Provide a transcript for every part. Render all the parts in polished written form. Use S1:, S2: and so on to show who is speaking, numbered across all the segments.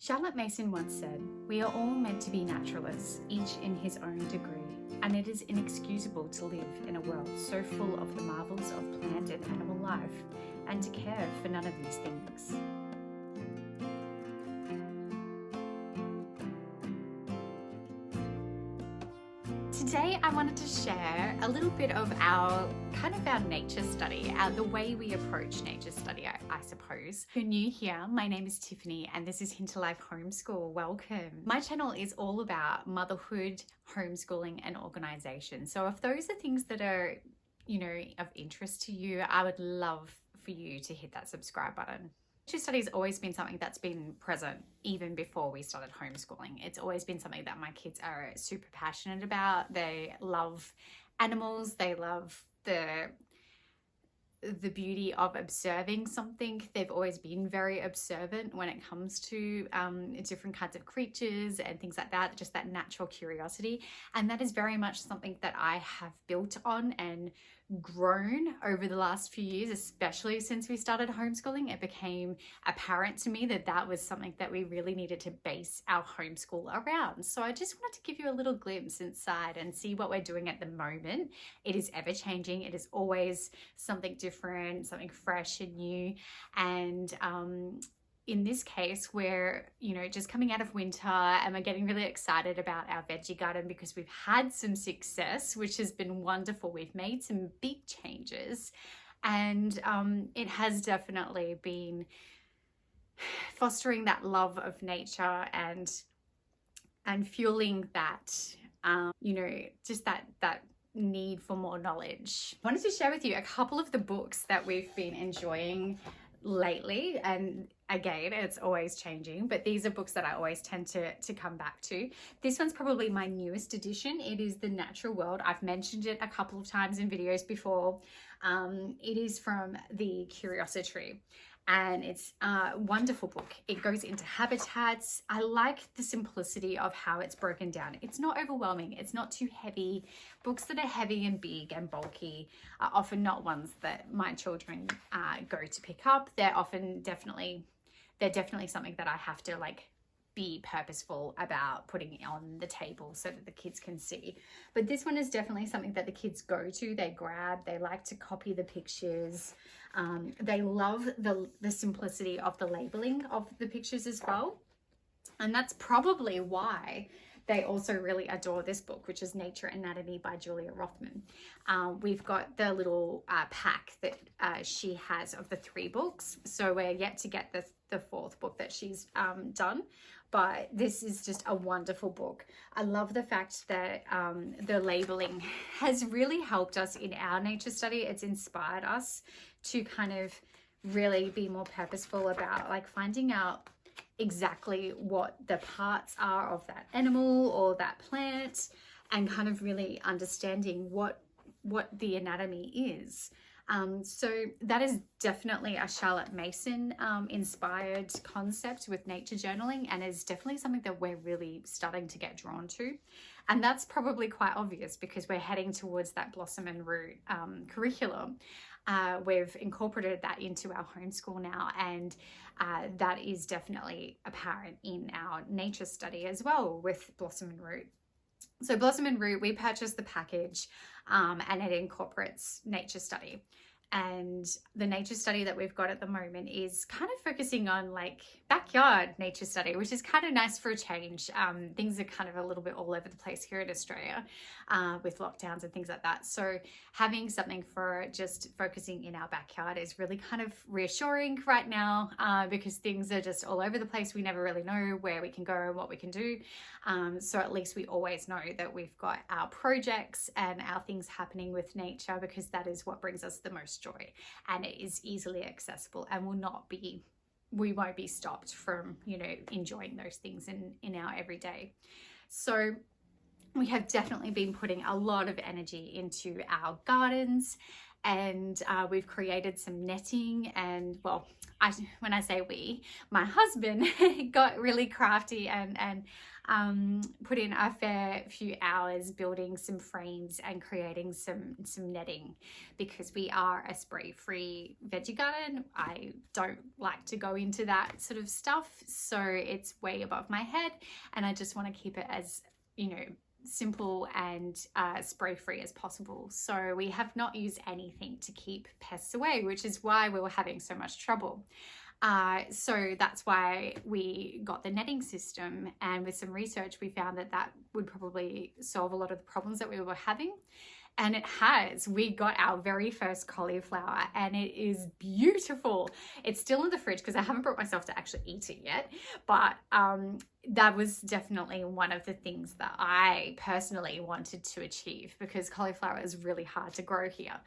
S1: Charlotte Mason once said, "We are all meant to be naturalists, each in his own degree, and it is inexcusable to live in a world so full of the marvels of plant and animal life, and to care for none of these things." Today I wanted to share a little bit of our nature study, the way we approach nature study, I suppose. If you're new here, my name is Tiffany and this is Hint to Life Homeschool. Welcome. My channel is all about motherhood, homeschooling and organisation. So if those are things that are, of interest to you, I would love for you to hit that subscribe button. Nature study has always been something that's been present even before we started homeschooling. It's always been something that my kids are super passionate about. They love animals. They love the beauty of observing something. They've always been very observant when it comes to different kinds of creatures and things like that, just that natural curiosity. And that is very much something that I have built on and grown over the last few years, especially since we started homeschooling. It became apparent to me that that was something that we really needed to base our homeschool around. So I just wanted to give you a little glimpse inside and see what we're doing at the moment. It is ever changing. It is always something different, something fresh and new. And in this case, we're, just coming out of winter and we're getting really excited about our veggie garden because we've had some success, which has been wonderful. We've made some big changes and it has definitely been fostering that love of nature and fueling that, just that need for more knowledge. I wanted to share with you a couple of the books that we've been enjoying lately, and again, it's always changing, but these are books that I always tend to come back to. This one's probably my newest edition. It is The Natural World. I've mentioned it a couple of times in videos before. It is from the Curiosity, and it's a wonderful book. It goes into habitats. I like the simplicity of how it's broken down. It's not overwhelming. It's not too heavy. Books that are heavy and big and bulky are often not ones that my children go to pick up. They're definitely something that I have to be purposeful about putting on the table so that the kids can see. But this one is definitely something that the kids go to, they grab, they like to copy the pictures. They love the simplicity of the labeling of the pictures as well. And that's probably why they also really adore this book, which is Nature Anatomy by Julia Rothman. We've got the little pack that she has of the 3 books. So we're yet to get the 4th book that she's done. But this is just a wonderful book. I love the fact that the labeling has really helped us in our nature study. It's inspired us to kind of really be more purposeful about finding out exactly what the parts are of that animal or that plant, and kind of really understanding what the anatomy is. So that is definitely a Charlotte Mason inspired concept with nature journaling, and is definitely something that we're really starting to get drawn to. And that's probably quite obvious because we're heading towards that Blossom and Root curriculum. We've incorporated that into our homeschool now, and that is definitely apparent in our nature study as well with Blossom and Root. So Blossom and Root, we purchased the package and it incorporates nature study. And the nature study that we've got at the moment is kind of focusing on backyard nature study, which is kind of nice for a change. Things are kind of a little bit all over the place here in Australia with lockdowns and things like that. So having something for just focusing in our backyard is really kind of reassuring right now because things are just all over the place. We never really know where we can go and what we can do. So at least we always know that we've got our projects and our things happening with nature, because that is what brings us the most joy, and it is easily accessible and we won't be stopped from enjoying those things in our everyday. So we have definitely been putting a lot of energy into our gardens and we've created some netting. And well, when I say we, my husband got really crafty and put in a fair few hours building some frames and creating some netting, because we are a spray-free veggie garden. I don't like to go into that sort of stuff, so it's way above my head, and I just want to keep it as, you know, simple and spray-free as possible. So we have not used anything to keep pests away, which is why we were having so much trouble. So that's why we got the netting system, and with some research we found that that would probably solve a lot of the problems that we were having. And it has. We got our very first cauliflower and it is beautiful. It's still in the fridge because I haven't brought myself to actually eat it yet. But that was definitely one of the things that I personally wanted to achieve, because cauliflower is really hard to grow here.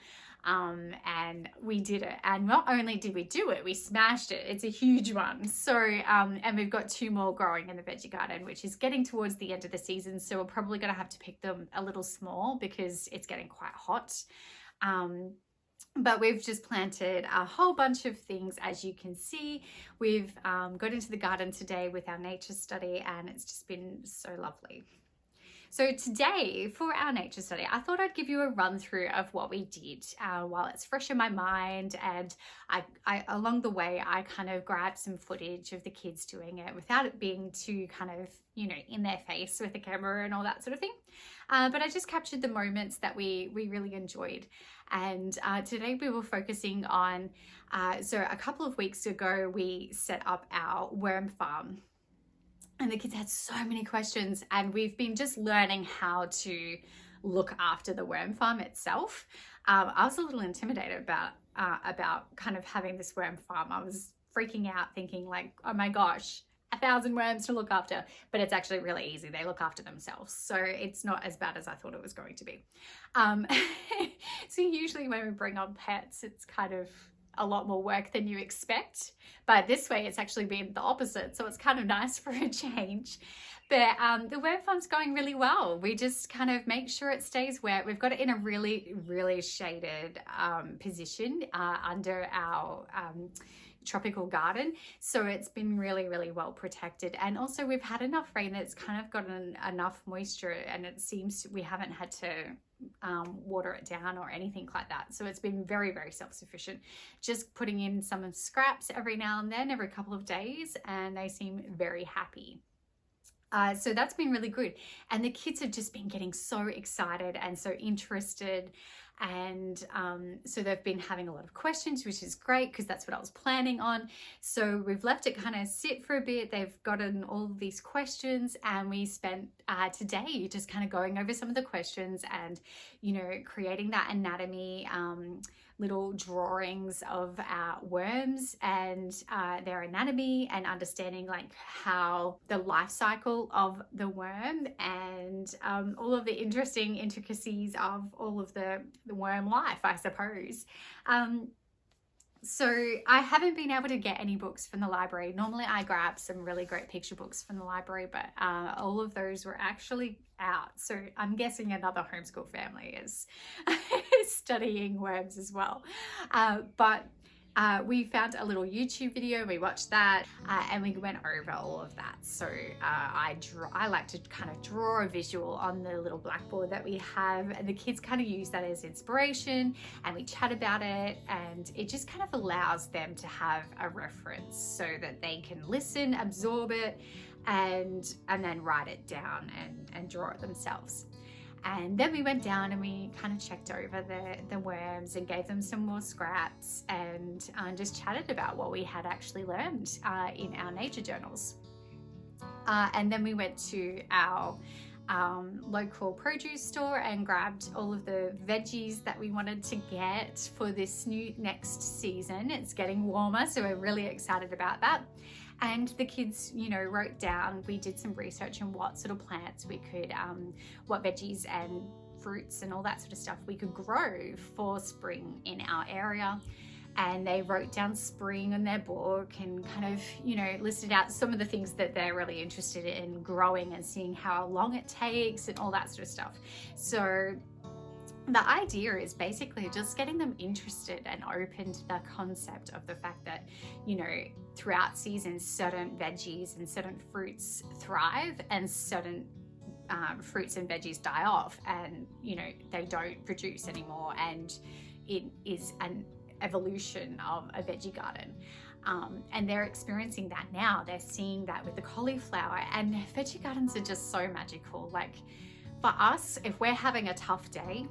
S1: And we did it, and not only did we do it, we smashed it. It's a huge one. So and we've got 2 more growing in the veggie garden, which is getting towards the end of the season, so we're probably going to have to pick them a little small because it's getting quite hot. But we've just planted a whole bunch of things. As you can see, we've got into the garden today with our nature study, and it's just been so lovely. So today for our nature study, I thought I'd give you a run through of what we did while it's fresh in my mind. And I along the way, I kind of grabbed some footage of the kids doing it without it being too kind of, you know, in their face with the camera and all that sort of thing. But I just captured the moments that we really enjoyed. And today we were focusing on, so a couple of weeks ago, we set up our worm farm. And the kids had so many questions, and we've been just learning how to look after the worm farm itself. I was a little intimidated about kind of having this worm farm. I was freaking out thinking like, oh my gosh, 1,000 worms to look after, but it's actually really easy. They look after themselves. So it's not as bad as I thought it was going to be. So usually when we bring on pets, it's kind of a lot more work than you expect, but this way it's actually been the opposite, so it's kind of nice for a change. But the worm farm's going really well. We just kind of make sure it stays wet. We've got it in a really shaded position under our tropical garden, so it's been really well protected. And also we've had enough rain that it's kind of gotten enough moisture, and it seems we haven't had to water it down or anything like that. So it's been very self-sufficient, just putting in some scraps every now and then, every couple of days, and they seem very happy. So that's been really good. And the kids have just been getting so excited and so interested. And so they've been having a lot of questions, which is great because that's what I was planning on. So we've left it kind of sit for a bit. They've gotten all of these questions, and we spent today just kind of going over some of the questions and, you know, creating that anatomy, little drawings of our worms and their anatomy, and understanding like how the life cycle of the worm and all of the interesting intricacies of all of the worm life, I suppose. So I haven't been able to get any books from the library. Normally I grab some really great picture books from the library, but all of those were actually out. So I'm guessing another homeschool family is studying worms as well. But we found a little YouTube video, we watched that, and we went over all of that. So I like to kind of draw a visual on the little blackboard that we have, and the kids kind of use that as inspiration, and we chat about it, and it just kind of allows them to have a reference so that they can listen, absorb it, and then write it down and draw it themselves. And then we went down and we kind of checked over the worms and gave them some more scraps, and just chatted about what we had actually learned in our nature journals. And then we went to our local produce store and grabbed all of the veggies that we wanted to get for this next season. It's getting warmer, so we're really excited about that. And the kids, you know, wrote down, we did some research on what sort of plants we could, what veggies and fruits and all that sort of stuff we could grow for spring in our area. And they wrote down spring on their book and kind of, you know, listed out some of the things that they're really interested in growing and seeing how long it takes and all that sort of stuff. So The idea is basically just getting them interested and open to the concept of the fact that, you know, throughout seasons, certain veggies and certain fruits thrive and certain fruits and veggies die off, and, you know, they don't produce anymore. And it is an evolution of a veggie garden. And they're experiencing that now. They're seeing that with the cauliflower, and veggie gardens are just so magical. Like, for us, if we're having a tough day,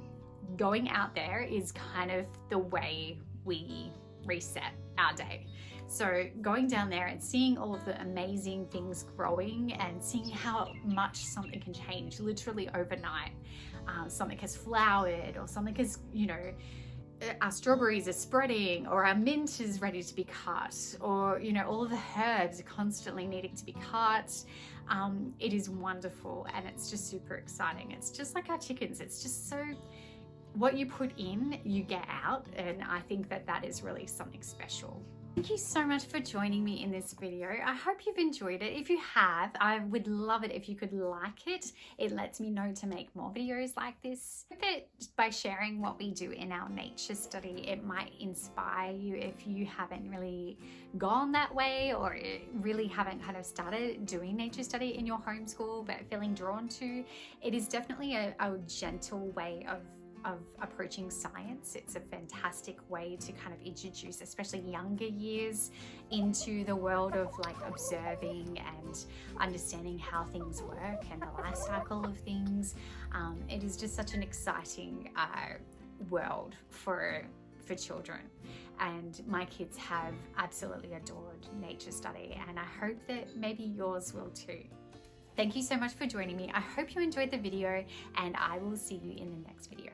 S1: going out there is kind of the way we reset our day. So going down there and seeing all of the amazing things growing and seeing how much something can change literally overnight. Something has flowered, or something has, you know, our strawberries are spreading, or our mint is ready to be cut, or, you know, all of the herbs are constantly needing to be cut. It is wonderful, and it's just super exciting. It's just like our chickens. It's just so, what you put in, you get out, and I think that that is really something special. Thank you so much for joining me in this video. I hope you've enjoyed it. If you have, I would love it if you could like it. It lets me know to make more videos like this. I hope that by sharing what we do in our nature study, it might inspire you if you haven't really gone that way, or really haven't kind of started doing nature study in your homeschool but feeling drawn to. It is definitely a gentle way of approaching science. It's a fantastic way to kind of introduce, especially younger years, into the world of like observing and understanding how things work and the life cycle of things. It is just such an exciting world for children, and my kids have absolutely adored nature study, and I hope that maybe yours will too. Thank you so much for joining me. I hope you enjoyed the video, and I will see you in the next video.